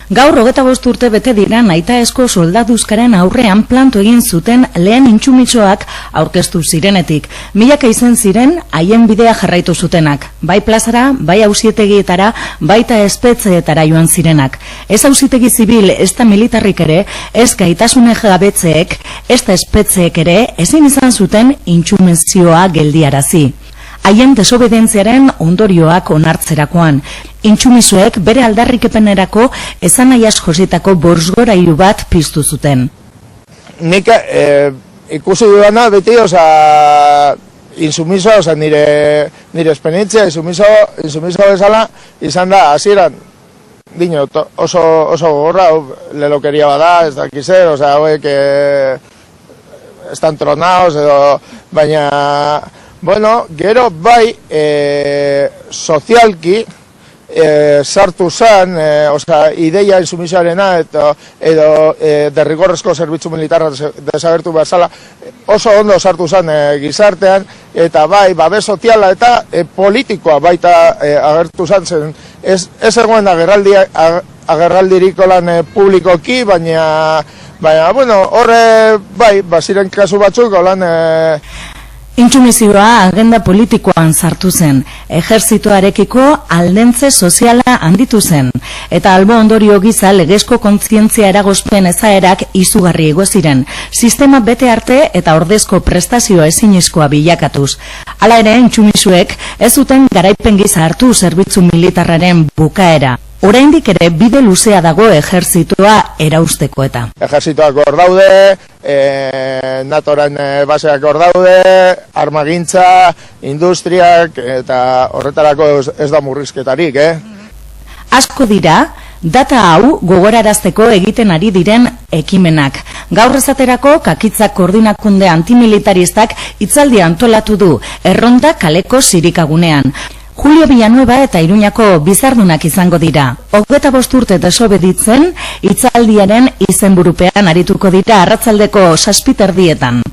Gaur 25 urte bete dira nahitaezko soldaduzkaren aurrean planto egin zuten lehen intsumitxoak aurkeztu zirenetik. Milaka izan ziren haien bidea jarraitu zutenak. Bai plazara, bai auzitegietara, baita espetxeetara joan zirenak. Ez auzitegi zibil, ez da militarrik ere, ez gaitasune jabetzeek, ez da espetxeek ere, ezin izan zuten intsumizioa geldiarazi. Haien desobedentziaren ondorioak onartzerakoan. Intsumizuek bere aldarrikepenerako esanaiaz jositako borzgorailu bat piztu zuten. Nik ikusi dudana beti, insumiso, nire esperientzia, insumiso bezala izan da, hasieran, oso gogorra, lelokeria bada, ez dakizer, hauek estan tronaos, baina, bueno, gero bai sozialki sartu zen, ideia insumisoarena edo derrigorrezko zerbitzu militarra desagertu bezala oso ondo sartu zen gizartean, eta bai, babes soziala eta politikoa baita agertu zen, ez egoen agerraldiriko lan publikoki, baina, bueno, horre, bai, baziren kasu batzuk, lan... Intsumizioa agenda politikoan sartu zen, ejerzitoarekiko aldentze soziala handitu zen, eta albo ondorio giza legezko kontzientzia eragozpen ezaerak izugarri ego ziren, sistema bete arte eta ordezko prestazioa ezinezkoa bilakatuz. Hala ere, intsumizuek ez zuten garaipen giza hartu zerbitzu militarraren bukaera. Oraindik ere bide luzea dago ejerzitoa erausteko eta. Ejerzitoak hor daude, NATOren baseak hor daude, armagintza, industriak, eta horretarako ez da murrizketarik, Asko dira, data hau gogorarazteko egiten ari diren ekimenak. Gaur esaterako Kakitzak koordinakunde antimilitaristak hitzaldia antolatu du, Erronda kaleko zirikagunean. Julio Villanueva eta Iruñako bizardunak izango dira. 25 urte desobeditzen, hitzaldiaren izenburupean arituko dira arratsaldeko 7:00 erdietan.